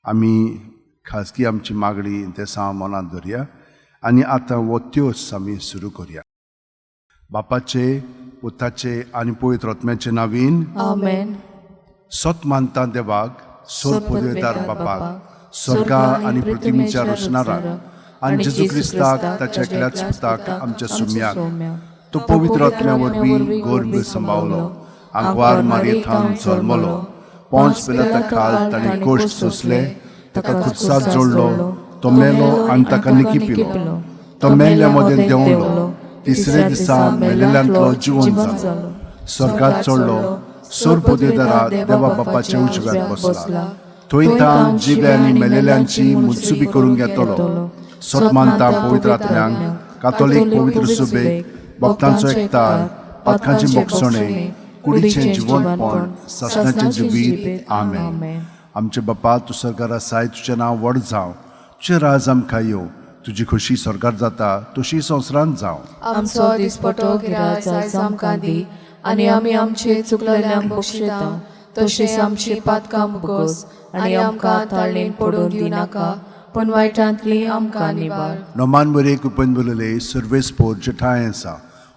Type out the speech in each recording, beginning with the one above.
आमी खाजगी आमची मागणी ते सा मनात धरया आनी आतां वो त्योस आमी सुरू करया. बापाचे, पुताचे आनी पवित्र आत्म्याचे नांवीन आमेन. सत मानता देवाक, सोर पदवेदार बापाक, स्वर्गा आनी पृथ्वीच्या रचणाराक आनी जेजू क्रिस्ताक ताच्या एकल्याच पुताक आमच्या सुम्याक तो पवित्र आत्म्या वरवीं गर्भ सांबाळलो, आंकवार मारयेंतल्यान जल्मलो, पोंच पिलाता खाल ताणें कोश्ट सोंसले, ताका खुर्सात जोडलो, तो मेलो आनी ताका निकी पिलो, तो मेल्ल्या मदें देंवलो, तिसरे दिसा मेलेल्यांतलो जिवंत जालो, स्वर्गात चडलो, सोर पदवेदारा देवा बापाच्या उजव्याक बसला, थंय तां जिवे आनी मेलेल्यांची मुत्सुबी करून घेतलो. सत मानता पवित्र आत्म्यांक, कातोलीक पवित्र सुबेक, भक्तांचो एकठांय, पातकांची मोक्षणे, कुडीचें जिवंतपण, सासणाचें जिवीत. आमेन. आमचे बापा, तूं स्वर्गार आसाय, तुजें नांव व्हड जावं, तुजें राज आमकां येवं, तुजी खोशी स्वर्गार जाता तशी संवसारांत जावं. आमचो दिसपटो गिराय आयज आमकां दी, आनी आमी आमचे चुकलेल्यांक बक्षिता, तशेंच आमची पातकां मुगोस, आनी आमकां ताळणेन पडून दिनाका, पण वायटांतली आमकां निवार. नोमान बरे कृपेन बोलले सर्वेस्पोर जे ठाय आसा,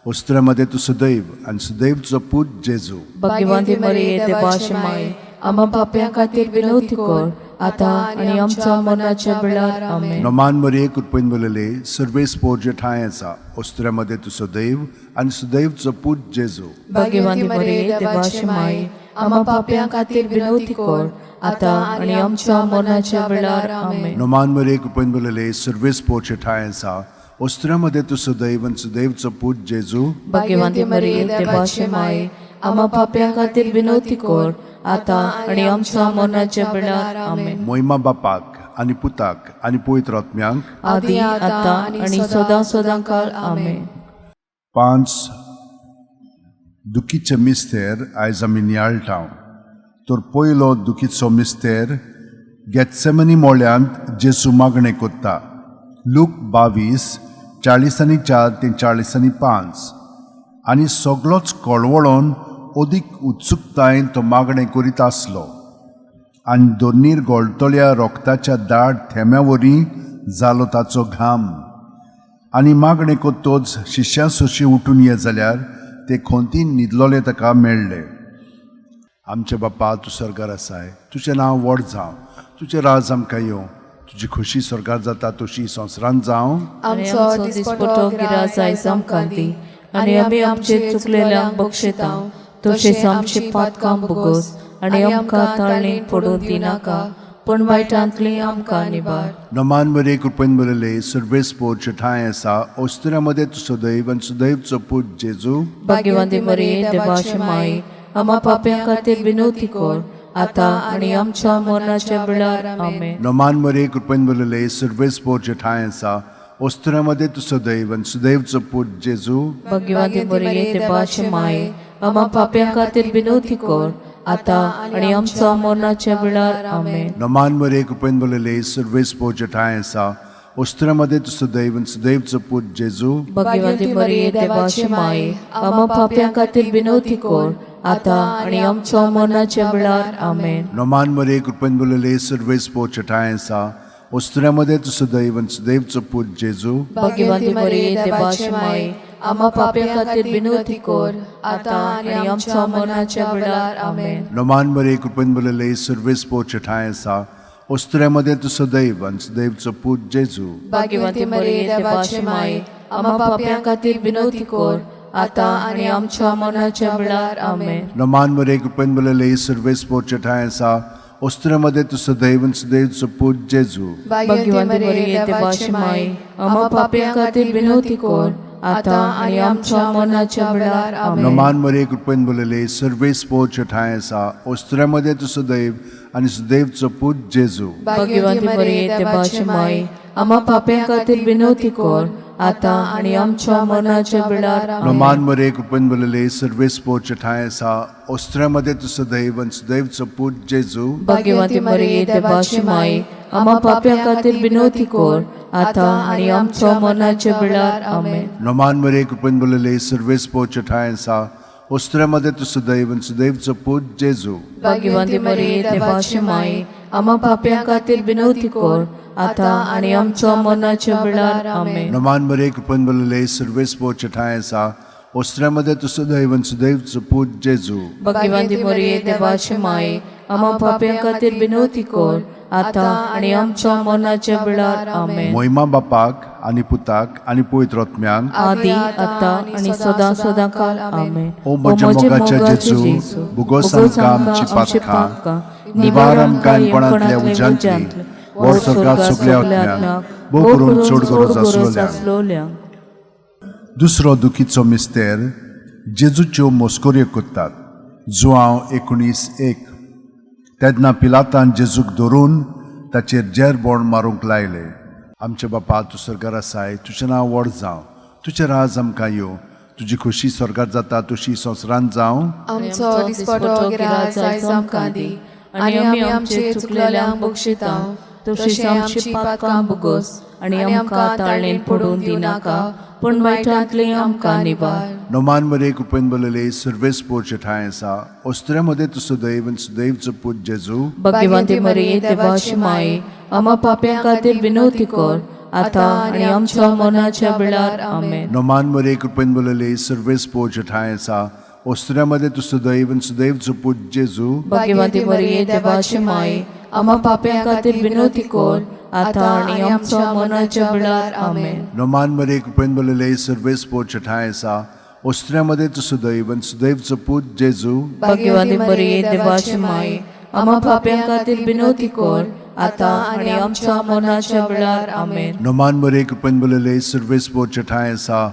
वस्त्रामध्ये तूं सदैव आनी सदैव तुजो पूत जेजू. भाग्यवंती मरिये देवाची माय, आम्हा पाप्यां खातीर विनवती कर, आतां आनी आमच्या मरणाच्या वेळार. आमेन. नोमान बरे कृपेन बोलले सर्वेस्पोर जे ठाय आसा, वस्त्रामध्ये तूं सदैव आनी सदैव तुजो पूत जेजू. भाग्यवंती मरिये देवाची माय, आम्हा पाप्यां खातीर विनवती कर, आतां आनी आमच्या मरणाच्या वेळार. आमेन. नोमान बरे कृपेन बोलले सर्वेस्पोर जे ठाय आसा, वस्त्रामध्ये तूं सदैव आनी सदैव तुजो पूत जेजू. भाग्यवंती मरिये देवाची माय, आम्हा पाप्यां खातीर विनवती कर, आतां आनी आमच्या मरणाच्या वेळार. आमेन. मोहिमा बापाक आनी पुताक आनी पवित्र आत्म्यांक, आदी आतां आनी सदां सदांकाळ. आमेन. 5 दुखीचे मिस्तेर आयज आमी नियाळटाव. तर पयलो दुखीचो मिस्तेर गेत्सेमनी मोळ्यांत जेजू मागणें कोत्ता. लूक 22:40-4 ते 40-5. आनी सगळोच कळवळोन अदीक उत्सुकतायेन तो मागणें करीत आसलो, आनी दोनीर गळतल्या रोगताच्या दाट थेंब्या वरी जालो ताचो घाम. आनी मागणें कोत्तोच शिश्यां सोशी उठून ये जाल्यार ते खोंतीन न्हिदलोले ताका मेळ्ळे. आमचे बापा, तूं स्वर्गार आसाय, तुजें नांव व्हड जावं, तुजें राज आमकां येवं, तुजी खोशी स्वर्गार जाता तशी संवसारांत जावं. आमचो दिसपटो गिराय आयज आमकां दी, आनी आमी आमचे चुकलेल्यांक बक्षिता, तशेंच आमची पातकां बुगोस, आनी आमकां ताळणेन पडून दिनाका, पण वायटांतली आमकां निवार. नोमान बरे कृपेन बोलले सर्वेस्पोर जे ठाय आसा, वस्त्रामध्ये तूं सदैव आनी सदैव तुजो पूत जेजू. भाग्यवंती मरिये देवाची माय, आम्हा पाप्यां खातीर विनवती कर, आतां आनी आमच्या मरणाच्या वेळार. आमेन. नोमान बरे कृपेन बोलले सर्वेस्पोर जे ठाय आसा, वस्त्रामध्ये तूं सदैव आनी सदैव तुजो पूत जेजू. भाग्यवंती मरिये देवाची माय, आम्हा पाप्यां खातीर विनवती कर, आतां आनी आमच्या मरणाच्या वेळार. आमेन. नोमान बरे कृपेन बोलले सर्वेस्पोर जे ठाय आसा, वस्त्रामध्ये तूं सदैव आनी सदैव तुजो पूत जेजू. भाग्यवंती मरिये देवाची माय, आम्हा पाप्यां खातीर विनवती कर, आतां आनी आमच्या मरणाच्या वेळार. आमेन. नोमान बरे कृपेन बोलले सर्वेस्पोर जे ठाय आसा, वस्त्रामध्ये तूं सदैव आनी सदैव तुजो पूत जेजू. भाग्यवंती मरिये देवाची माय, आम्हा पाप्यां खातीर विनवती कर, आतां आनी आमच्या मरणाच्या वेळार. आमेन. नोमान बरे कृपेन बोलले सर्वेस्पोर जे ठाय आसा, वस्त्रामध्ये तूं सदैव आनी सदैव तुजो पूत जेजू. भाग्यवंती मरिये देवाची माय, आम्हा पाप्यां खातीर विनवती कर, आतां आनी आमच्या मरणाच्या वेळार. आमेन. नोमान बरे कृपेन बोलले सर्वेस्पोर जे ठाय आसा, वस्त्रामध्ये तूं सदैव आनी सदैव तुजो पूत जेजू. भाग्यवंती मरिये देवाची माय, आम्हा पाप्यां खातीर विनवती कर, आतां आनी आमच्या मरणाच्या वेळार. आमेन. नोमान बरे कृपेन बोलले सर्वेस्पोर जे ठाय आसा, वस्त्रामध्ये तूं सदैव आनी सदैव तुजो पूत जेजू. भाग्यवंती मरिये देवाची माय, आम्हा पाप्यां खातीर विनवती कर, आतां आनी आमच्या मरणाच्या वेळार. नोमान बरे कृपेन बोलले सर्वेस्पोर जे ठाय आसा, वस्त्रामध्ये तूं सदैव आनी सदैव तुजो पूत जेजू. भाग्यवंती मरिये देवाची माय, आम्हा पाप्यां खातीर विनवती कर, आतां आनी आमच्या मरणाच्या वेळार. आमेन. नोमान बरे कृपेन बोलले सर्वेस्पोर जे ठाय आसा, ओस्त्र्यामध्ये तू सदैव आणि सदैवचो पूत जेजू भाग्यवंती मरिये देवाची माये आम्हा पाप्यां खातीर विनवती कर आता आणि आमच्या मरणाच्या वेळार आमेन. नमान मरे कृपन बलले सर्वेस पोच ठाय आसा ओस्त्र्यामध्ये तू सदैव आणि सदैवचो पूत जेजू भाग्यवंती मरिये देवाची माये आम्हा पाप्यां खातीर विनवती कर आता आणि आमच्या मरणाच्या वेळार आमेन. मोहिमा बापाक आणि पुताक आणि पवित्र आत्म्यांक आदी आता आणि सदा सदा काल आमेन. ओ म्हज्या मोगाच्या जेजू बुगोस आमकां आमची पातकां निवार आमकां कोणातल्या उज्यांतली वर स्वर्गात सगल्या आत्म्यांक भोव करून चड गरज आसलोल्यांक. दुसरो दुखीचो मिस्तेर जेजूच्यो मोस्कोऱ्यो कोत्तात. जुआंव 19:1 तेन्ना पिलातान जेजूक धरून ताचेर जेर बोण मारूंक लायले. आमचे बापा तूं स्वर्गार आसाय, तुजें नांव व्हड जावं, तुजें राज आमकां येवं, तुजी खोशी स्वर्गात जाता तशी संवसारांत जावं. आमचो दिसपटो गिराय आयज आमकां दी आनी आमी आमचे चुकलेल्यांक बक्षितांव तशें आमची पातकां बुगोस आनी आमकां ताळणेन पडून दिनाका पूण वायटांतली आमकां निवार. नोमान मरे कृपेन बलले सर्वेस पोच ठाय आसा ओस्त्र्यामध्ये तू सदैव आणि सदैवचो पूत जेजू भाग्यवंती मरिये देवाची माये आम्हा पाप्यां खातीर विनवती कर आता आणि आमच्या मरणाच्या वेळार आमेन. नोमान मरे कृपेन बलले सर्वेस पोच ठाय आसा ओस्त्र्यामध्ये तू सदैव आणि सदैवचो पूत जेजू भाग्यवंती मरिये देवाची माये आम्हा पाप्यां खातीर विनवती कर आता आणि आमच्या मरणाच्या वेळार आमेन. नोमान मरे कृपेन बलले सर्वेस पोच ठाय आसा ओस्त्र्यामध्ये तू सदैव आणि सदैवचो पूत जेजू भाग्यवंती मरिये देवाची माये आम्हा पाप्यां खातीर विनवती कर आता आणि आमच्या मरणाच्या वेळार आमेन. नोमान मरे कृपेन बलले सर्वेस पोच ठाय आसा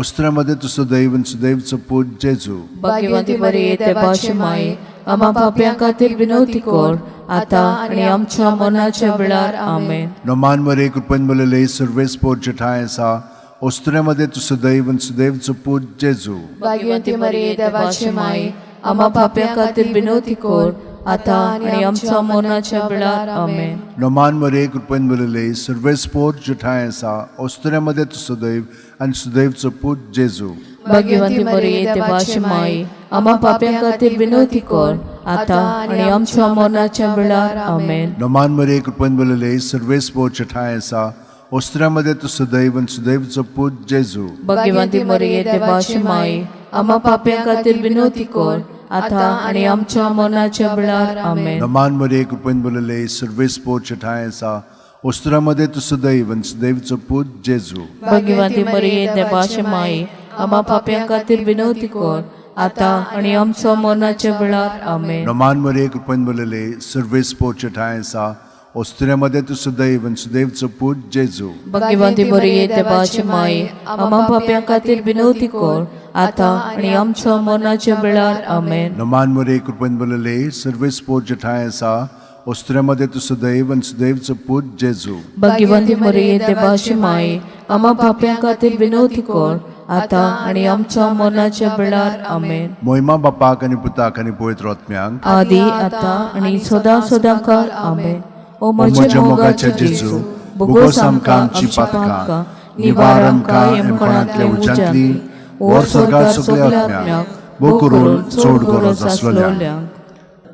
ओस्त्र्यामध्ये तू सदैव आणि सदैवचो पूत जेजू भाग्यवंती मरिये देवाची माये आम्हा पाप्यां खातीर विनवती कर आता आणि आमच्या मरणाच्या वेळार आमेन. नोमान मरे कृपेन बलले सर्वेस पोच ठाय आसा ओस्त्र्यामध्ये तू सदैव आणि सदैवचो पूत जेजू भाग्यवंती मरिये देवाची माये आम्हा पाप्यां खातीर विनवती कर आता आणि आमच्या मरणाच्या वेळार आमेन. नोमान मरे कृपेन बलले सर्वेस पोच ठाय आसा ओस्त्र्यामध्ये तू सदैव आणि सदैवचो पूत जेजू भाग्यवंती मरिये देवाची माये आम्हा पाप्यां खातीर विनवती कर आता आणि आमच्या मरणाच्या वेळार आमेन. नोमान मरे कृपेन बलले सर्वेस पोच ठाय आसा ओस्त्र्यामध्ये तू सदैव आणि सदैवचो पूत जेजू भाग्यवंती मरिये देवाची माये आम्हा पाप्यां खातीर विनवती कर आता आणि आमच्या मरणाच्या वेळार आमेन. नोमान मरे कृपेन बलले सर्वेस पोच ठाय आसा ओस्त्र्यामध्ये तू सदैव आणि सदैवचो पूत जेजू भाग्यवंती मरिये देवाची माये आम्हा पाप्यां खातीर विनवती कर आता आणि आमच्या मरणाच्या वेळार आमेन. नोमान मरे कृपेन बलले सर्वेस पोच ठाय आसा ओस्त्र्यामध्ये तू सदैव आणि सदैवचो पूत जेजू भाग्यवंती मरिये देवाची माये आम्हा पाप्यां खातीर विनवती कर आता आणि आमच्या मरणाच्या वेळार आमेन. नोमान मरे कृपेन बलले सर्वेस पोच ठाय आसा ओस्त्र्यामध्ये तू सदैव आणि सदैवचो पूत जेजू भाग्यवंती मरिये देवाची माये आम्हा पाप्यां खातीर विनवती कर आता आणि आमच्या मरणाच्या वेळार आमेन. मोहिमा बापाक आणि पुताक आणि पवित्र आत्म्यांक आदी आता आणि सदा सदा काल आमेन. ओ म्हज्या मोगाच्या जेजू बुगोस आमकां आमची पातकां निवार आमकां येमकोणातल्या उज्यांतली वर स्वर्गात सगल्या आत्म्यांक भोव करून चड गरज आसलोल्यांक.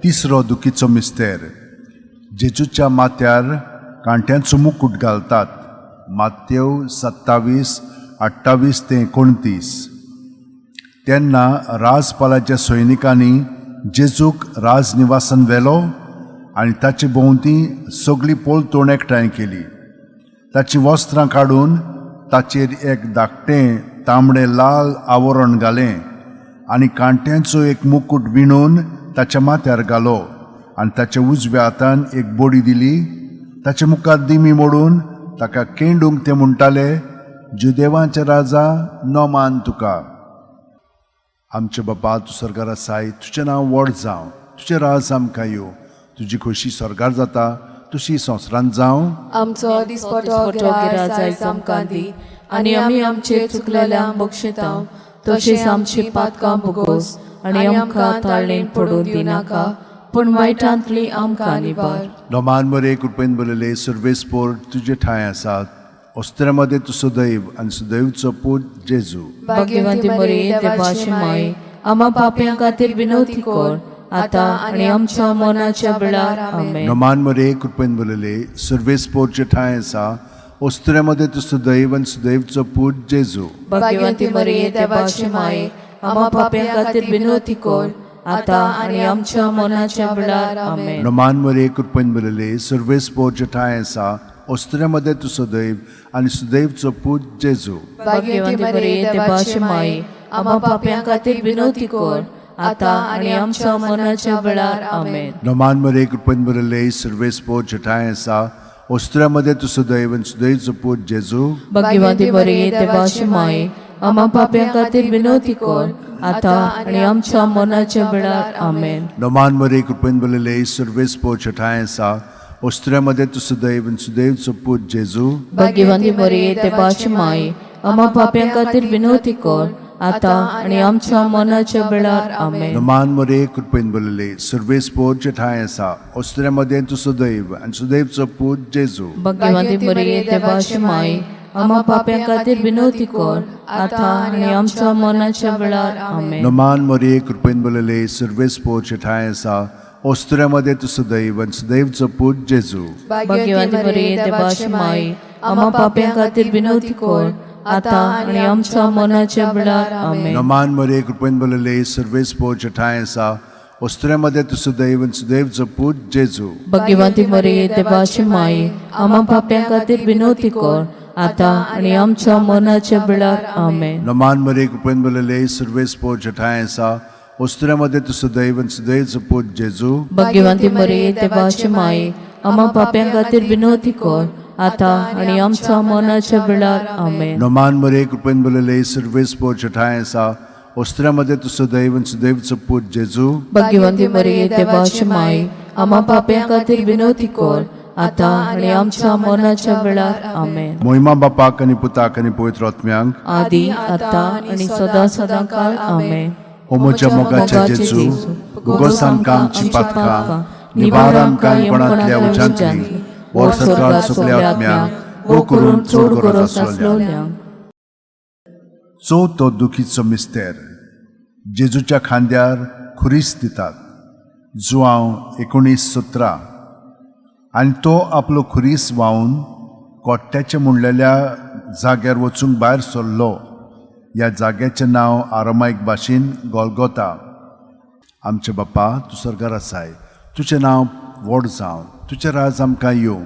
तिसरो दुखीचो मिस्तेर जेजूच्या माथ्यार कांट्यांचो मुकुट घालतात. मात्येव 27:28-29. तेन्ना राजपालाच्या सैनिकांनी जेजूक राजनिवासान व्हेलो आनी ताचे भोंवती सगळी पोलतोण एकठांय केली. ताची वस्त्रां काडून ताचेर एक धाकटें तांबडें लाल आवरण घालें आनी कांट्यांचो एक मुकुट विणून ताच्या माथ्यार घालो आनी ताच्या उजव्या हातान एक बोडी दिली. ताच्या मुखार दिमी मोडून ताका केंडूंक ते म्हणटाले, जुदेवांचे राजा नोमान तुका. आमचे बापा तूं स्वर्गार आसाय, तुजें नांव व्हड जावं, तुजें राज आमकां येवं, तुजी खोशी स्वर्गार जाता तशी संवसारांत जावं. आमचो दिसपटो गिराय आयज आमकां दी आनी आमी आमचे चुकलेल्यांक बक्षितांव तशेंच आमची पातकां बुगोस आनी आमकां ताळणेन पडून दिनाका पूण वायटांतली आमकां निवार. नोमान मरे कृपेन बलले सर्वेस पोर तुजे ठाय आसात. ओस्त्र्यामध्ये तू सदैव आणि सदैवचो पूत जेजू. भाग्यवंती मरिये देवाची माये आम्हा पाप्यां खातीर विनवती कर आता आनी आमच्या मरणाच्या वेळार आमेन. नमान मरे कृपेन बोलले सर्वेस्पोरचे ठाय आसा ओस्त्र्यामध्ये तुझं दैव आणि सुदैवचो पूत जेजू. भाग्यवंती मरिये देवाची माये आम्हा पाप्यां खातीर विनवती कर आता आनी आमच्या मरणाच्या वेळार आमेन. नमान मरे कृपेन बोलले सर्वेस्पोरचे ठाय आसा ओस्त्र्यामध्ये तुझं दैव आणि सुदैवचो पूत जेजू. भाग्यवंती मरिये देवाची माये आम्हा पाप्यां खातीर विनवती कर आता आनी आमच्या मरणाच्या वेळार आमेन. नमान मरे कृपेन बोलले सर्वेस्पोरचे ठाय आसा ओस्त्र्यामध्ये तुझं दैव आणि सुदैवचो पूत जेजू. भाग्यवंती मरिये देवाची माये आम्हा पाप्यां खातीर विनवती कर आता आनी आमच्या मरणाच्या वेळार आमेन. नमान मरे कृपेन बोलले सर्वेस्पोरचे ठाय आसा ओस्त्र्यामध्ये तुझं दैव आणि सुदैवचो पूत जेजू. भाग्यवंती मरिये देवाची माये आम्हा पाप्यां खातीर विनवती कर आता आनी आमच्या मरणाच्या वेळार आमेन. नमान मरे कृपेन बोलले सर्वेस्पोरचे ठाय आसा ओस्त्र्यामध्ये तुझं दैव आणि सुदैवचो पूत जेजू. भाग्यवंती मरिये देवाची माये आम्हा पाप्यां खातीर विनवती कर आता आनी आमच्या मरणाच्या वेळार आमेन. नमान मरे कृपेन बोलले सर्वेस्पोरचे ठाय आसा ओस्त्र्यामध्ये तुझं दैव आणि सुदैवचो पूत जेजू. भाग्यवंती मरिये देवाची माये आम्हा पाप्यां खातीर विनवती कर आता आनी आमच्या मरणाच्या वेळार आमेन. नमान मरे कृपेन बोलले सर्वेस्पोरचे ठाय आसा ओस्त्र्यामध्ये तुझं दैव आणि सुदैवचो पूत जेजू. भाग्यवंती मरिये देवाची माये आम्हा पाप्यां खातीर विनवती कर आता आनी आमच्या मरणाच्या वेळार आमेन. नमान मरे कृपेन बोलले सर्वेस्पोरचे ठाय आसा ओस्त्र्यामध्ये तुझं दैव आणि सुदैवचो पूत जेजू. भाग्यवंती मरिये देवाची माये आम्हा पाप्यां खातीर विनवती कर आता आनी आमच्या मरणाच्या वेळार आमेन. नमान मरे कृपेन बोलले सर्वेस्पोरचे ठाय आसा ओस्त्र्यामध्ये तुझं दैव आणि सुदैवचो पूत जेजू. भाग्यवंती मरिये देवाची माये आम्हा पाप्यां खातीर विनवती कर आता आनी आमच्या मरणाच्या वेळार आमेन. मोहिमा बापाक आणि पुताक आणि पवित्र आत्म्यांक आदी आता आनी सदा सदांकाळ आमेन. ओमोच्या मोगाच्या जेजू गुगोस आमकां आमची पातकां निवार आमकां येवणांतल्या उज्यांतली वर सकाळ सगळ्या आत्म्यांक वो करून चोड गरज आसलोल्यांक. तो दुखीचो मिस्तेर जेजूच्या खांद्यार खुरीस दितात. जुआंव 19:17. आनी तो आपलो खुरीस व्हांवन कोट्ट्याच्या मुणलेल्या जाग्यार वचूंक भायर सरलो. ह्या जाग्याचें नांव आरामायक भाशेन गोलगोता. आमचे बापा तूं स्वर्गार आसाय, तुजें नांव व्हड जावं, तुजें राज आमकां येवं,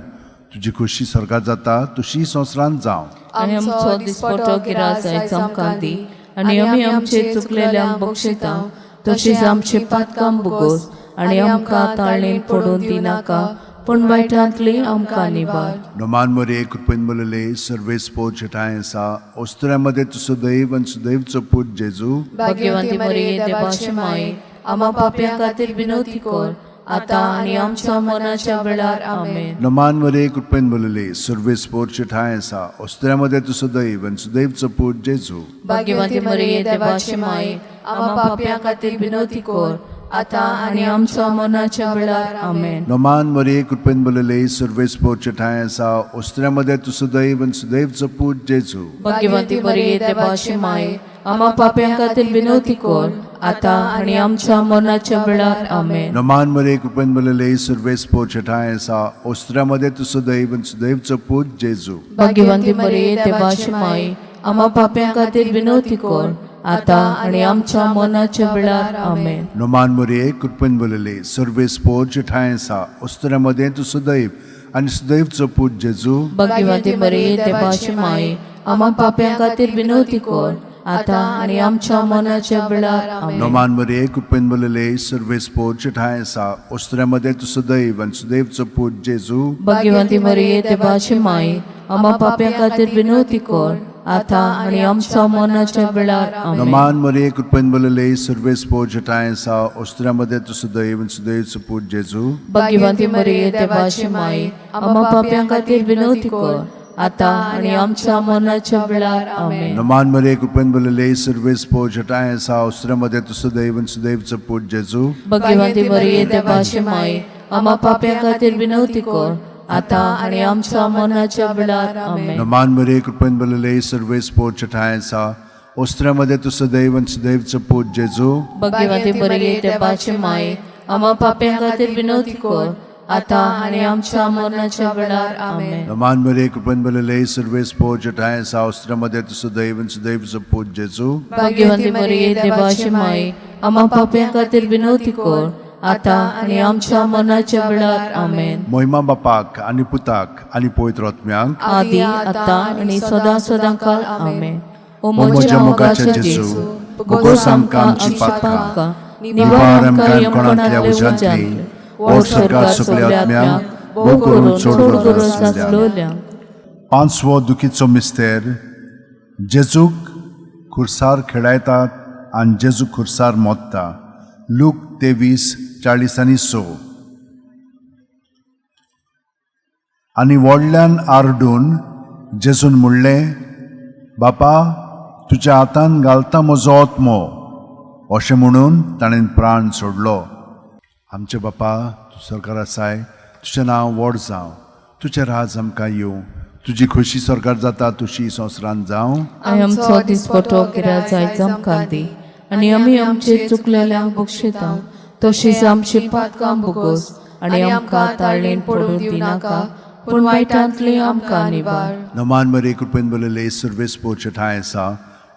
तुजी खुशी स्वर्गार जाता तशी संवसारांत जावं. आनी आमचो दिसपटो गिराज आयज आमकां दी आनी आमी आमचे चुकलेल्यांक बक्षितांव तशीच आमची पातकां बुगोस आनी आमकां ताळणेन पडून दिनाका पूण वायटांतली आमकां निवार. नमान मरे कृपेन बोलले सर्वेस्पोरचे ठाय आसा ओस्त्र्यामध्ये तुझं दैव आणि सुदैवचो पूत जेजू. भाग्यवंती मरिये देवाची माये आम्हा पाप्यां खातीर विनवती कर आता आनी आमच्या मरणाच्या वेळार आमेन. नमान मरे कृपेन बोलले सर्वेस्पोरचे ठाय आसा ओस्त्र्यामध्ये तुझं दैव आणि सुदैवचो पूत जेजू. भाग्यवंती मरिये देवाची माये आम्हा पाप्यां खातीर विनवती कर आता आनी आमच्या मरणाच्या वेळार आमेन. नमान मरे कृपेन बोलले सर्वेस्पोरचे ठाय आसा ओस्त्र्यामध्ये तुझं दैव आणि सुदैवचो पूत जेजू. भाग्यवंती मरिये देवाची माये आम्हा पाप्यां खातीर विनवती कर आता आनी आमच्या मरणाच्या वेळार आमेन. नमान मरे कृपेन बोलले सर्वेस्पोरचे ठाय आसा ओस्त्र्यामध्ये तुझं दैव आणि सुदैवचो पूत जेजू. भाग्यवंती मरिये देवाची माये आम्हा पाप्यां खातीर विनवती कर आता आनी आमच्या मरणाच्या वेळार आमेन. नमान मरे कृपेन बोलले सर्वेस्पोरचे ठाय आसा ओस्त्र्यामध्ये तुझं दैव आणि सुदैवचो पूत जेजू. भाग्यवंती मरिये देवाची माये आम्हा पाप्यां खातीर विनवती कर आता आनी आमच्या मरणाच्या वेळार आमेन. नमान मरे कृपेन बोलले सर्वेस्पोरचे ठाय आसा ओस्त्र्यामध्ये तुझं दैव आणि सुदैवचो पूत जेजू. भाग्यवंती मरिये देवाची माये आम्हा पाप्यां खातीर विनवती कर आता आनी आमच्या मरणाच्या वेळार आमेन. नमान मरे कृपेन बोलले सर्वेस्पोरचे ठाय आसा ओस्त्र्यामध्ये तुझं दैव आणि सुदैवचो पूत जेजू. भाग्यवंती मरिये देवाची माये आम्हा पाप्यां खातीर विनवती कर आता आनी आमच्या मरणाच्या वेळार आमेन. नमान मरे कृपेन बोलले सर्वेस्पोरचे ठाय आसा ओस्त्र्यामध्ये तुझं दैव आणि सुदैवचो पूत जेजू. भाग्यवंती मरिये देवाची माये आम्हा पाप्यां खातीर विनवती कर आता आनी आमच्या मरणाच्या वेळार आमेन. नमान मरे कृपेन बोलले सर्वेस्पोरचे ठाय आसा ओस्त्र्यामध्ये तू सदैव आणि सदैवचं पूत जेजू भाग्यवंती बरी देवाची माये आम्हा पाप्यां खातीर विनवती कर आता आणि आमच्या मरणाच्या वेळार आमेन. नमान मरे कृपन बलले सर्वेस पोच ठाय सा ओस्त्र्यामध्ये तू सदैव आणि सदैवचं पूत जेजू भाग्यवंती बरी देवाची माये आम्हा पाप्यां खातीर विनवती कर आता आणि आमच्या मरणाच्या वेळार आमेन. मोहिमा बापाक आणि पुताक आणि पवित्र आत्म्यांक आदी आता आणि सदा सदांकाळ आमेन. ओ म्हज्या मोगाच्या जेजू भोगोस आमकां आमची पातकां निवार आमकां कोणांतल्या उज्यांतली और स्वर्गात सगल्या आत्म्यांक भोग करून सोड. पांचवो दुखीचो मिस्तेर जेजूक खुर्सार खेळायतात आणि जेजू खुर्सार मोडटा. लूक 23:40-100. आनी व्हडल्यान आरडून जेजून म्हणलें, बापा तुज्या हातान घालता म्हजो आत्मो. अशें म्हणून ताणें प्राण सोडलो. आमचे बापा तूं स्वर्गार आसाय, तुजें नांव व्हड जावं, तुजें राज आमकां येवं, तुजी खोशी स्वर्गार जाता तशी संवसारांत जावं. आमचो दिसपटो गिराय जायचो आमकां दी आणि आमी आमचे चुकलेल्यांक बक्षिता तशीच आमची पातकां भोगोस आणि आमकां ताळणेन पडूं दिनाका पूण वायटांतली आमकां निवार. नमान मरे कृपेन बलले सर्वेस पोच ठाय आसा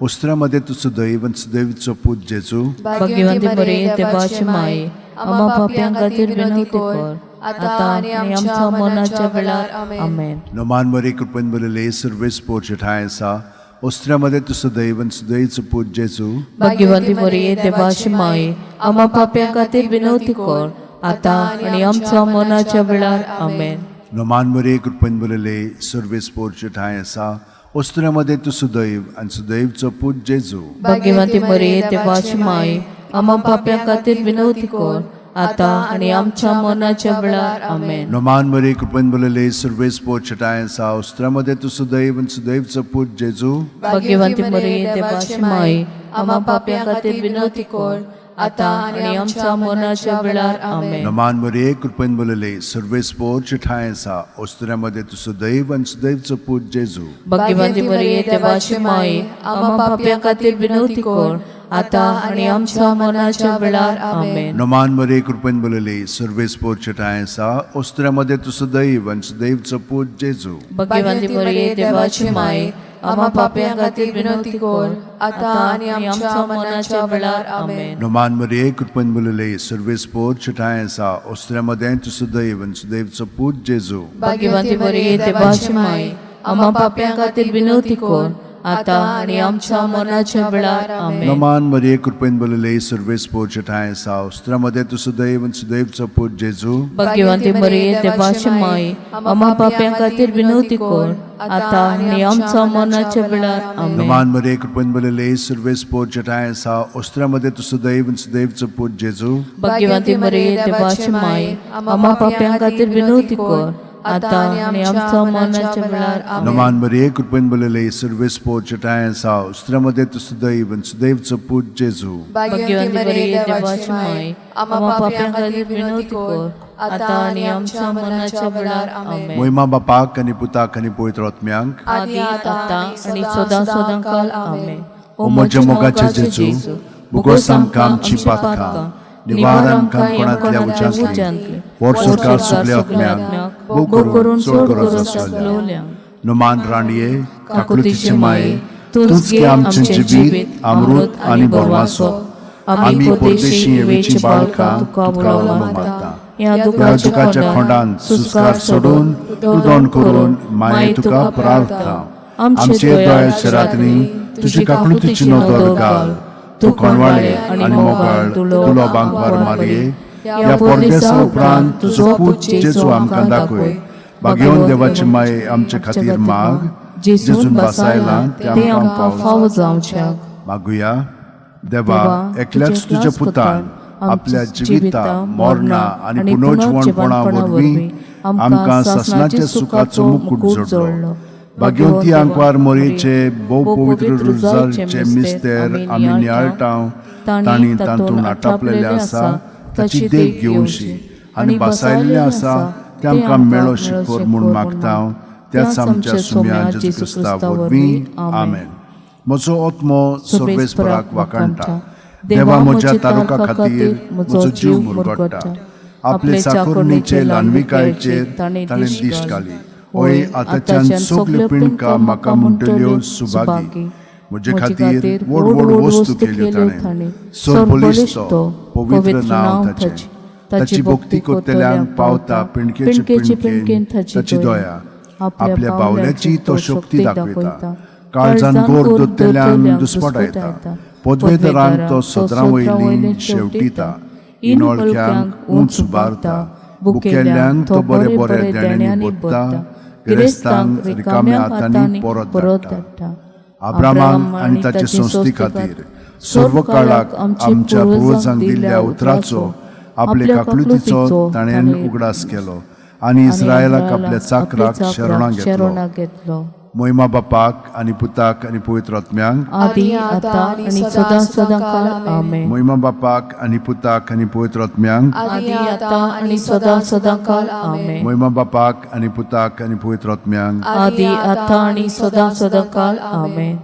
ओस्त्र्यामध्ये तू सदैव आणि सदैवचो पूत जेजू भाग्यवंती बरी देवाची माये आम्हा पाप्यां खातीर विनवती कर आता आणि आमच्या मरणाच्या वेळार आमेन. नमान मरे कृपेन बलले सर्वेस पोच ठाय आसा ओस्त्र्यामध्ये तू सदैव आणि सदैवचो पूत जेजू भाग्यवंती बरी देवाची माये आम्हा पाप्यां खातीर विनवती कर आता आणि आमच्या मरणाच्या वेळार आमेन. नमान मरे कृपेन बलले सर्वेस पोच ठाय आसा ओस्त्र्यामध्ये तू सदैव आणि सदैवचो पूत जेजू भाग्यवंती बरी देवाची माये आम्हा पाप्यां खातीर विनवती कर आता आणि आमच्या मरणाच्या वेळार आमेन. नमान मरे कृपेन बलले सर्वेस पोच ठाय आसा ओस्त्र्यामध्ये तू सदैव आणि सदैवचो पूत जेजू भाग्यवंती बरी देवाची माये आम्हा पाप्यां खातीर विनवती कर आता आणि आमच्या मरणाच्या वेळार आमेन. नमान मरे कृपेन बलले सर्वेस पोच ठाय आसा ओस्त्र्यामध्ये तू सदैव आणि सदैवचो पूत जेजू भाग्यवंती बरी देवाची माये आम्हा पाप्यां खातीर विनवती कर आता आणि आमच्या मरणाच्या वेळार आमेन. नमान मरे कृपेन बलले सर्वेस पोच ठाय आसा ओस्त्र्यामध्ये तू सदैव आणि सदैवचो पूत जेजू भाग्यवंती बरी देवाची माये आम्हा पाप्यां खातीर विनवती कर आता आणि आमच्या मरणाच्या वेळार आमेन. नमान मरे कृपेन बलले सर्वेस पोच ठाय आसा ओस्त्र्यामध्ये तू सदैव आणि सदैवचो पूत जेजू भाग्यवंती बरी देवाची माये आम्हा पाप्यां खातीर विनवती कर आता आणि आमच्या मरणाच्या वेळार आमेन. नमान मरे कृपेन बलले सर्वेस पोच ठाय आसा ओस्त्र्यामध्ये तू सदैव आणि सदैवचो पूत जेजू भाग्यवंती बरी देवाची माये आम्हा पाप्यां खातीर विनवती कर आता आणि आमच्या मरणाच्या वेळार आमेन. नमान मरे कृपेन बलले सर्वेस पोच ठाय आसा ओस्त्र्यामध्ये तू सदैव आणि सदैवचो पूत जेजू भाग्यवंती बरी देवाची माये आम्हा पाप्यां खातीर विनवती कर आता आणि आमच्या मरणाच्या वेळार आमेन. नमान मरे कृपेन बलले सर्वेस पोच ठाय आसा ओस्त्र्यामध्ये तू सदैव आणि सदैवचो पूत जेजू भाग्यवंती बरी देवाची माये आम्हा पाप्यां खातीर विनवती कर आता आणि आमच्या मरणाच्या वेळार आमेन. मोहिमा बापाक आणि पुताक आणि पवित्र आत्म्यांक आदी आता आणि सदा सदांकाळ आमेन. ओ म्हज्या मोगाचे जेजू भोगोस आमकां आमची पातकां निवार आमकां कोणांतल्या उज्यांतली और स्वर्गार सगल्या आत्म्यांक भोग करून सोड गरज. नमान राणये काकुतीचे माये तूच गे आमचे जिवीत अमृत आणि बोरवासो. आमी परदेशी येवेची बाळकां तुका बोलावला मागता. या दुखाच्या खोंडांत सुस्कार सोडून उदोण करून माये तुका प्रार्थना. आमचे दोळ्याच्या रात्री तुजी काकुतीची नदर घाल. तू कोणवाळे आणि मोगाळ तुलो बांकवार मारये. या परदेसा उपरांत तुजो पूत जेजू आमकां दाखय. भाग्यवन देवाची माये आमचे खातीर माग. जेजून बसायला ते आमकां फावो जावच्याक. मागुया देवा एकल्याच तुज्या पुतान आपल्या जिविता मरणा आणि पुनर्जीवनपणा वरवीं आमकां सासणाच्या सुखाचो मुकुट जोडलो. भाग्यवंती आंकवार मोरीचे भोव पवित्र रुजारचे मिस्तेर आमी नियाळटाव तांणी तातूंत आटापलेले आसा ताची देख घेवशी आनी बसायल्ले आसा ते आमकां मेळो शिकोर म्हूण मागता. त्याच आमच्या सुम्या जेजू क्रिस्ता वरवीं आमेन. म्हजो आत्मो सर्वेस्पराक वाकाणटा देवा म्हज्या तारुका खातीर म्हजो जीव मुरगडटा आपले चाकुरणीचे ल्हानविकायेचेर ताणें दिश्ट घाली ओय आतांच्यान सगल्यो पिणकां म्हाका म्हणटल्यो सुभागी म्हजे खातीर व्हड व्हड वस्तू केल्यो ताणें सोरबोलीस तो पवित्र नांव ताचें ताची भक्ती कोत्तेल्यांक पावता पिणकेचे पिणकेन ताची दया आपल्या बावल्याची तो शक्ती दाखयता काळजान गोड दोत्तेल्यांक दुस्पटायता पदवेदरांक तो सदरां वयली शेवटीता इनोळख्यांक उंच उबारता बुकेल्ल्यांक तो बरे बरे देण्यांनी भरता गिरेस्तांक रिकाम्या हातांनी परत धाडटा अब्रामाक आनी ताचे संस्थी खातीर सर्व काळाक आमच्या पुर्वजांक दिल्ल्या उतराचो आपले काकलुतीचो ताणें उगडास केलो आनी इस्रायलाक आपल्या चाकराक शरणां घेतलो मोहिमा बापाक आनी पुताक आनी पवित्र आत्म्यांक आदी आतां आनी सदां सदां काळ आमेन मोहिमा बापाक आनी पुताक आनी पवित्र आत्म्यांक आदी आतां आनी सदां सदां काळ आमेन मोहिमा बापाक आनी पुताक आनी पवित्र आत्म्यांक आदी आतां आनी सदां सदां काळ आमेन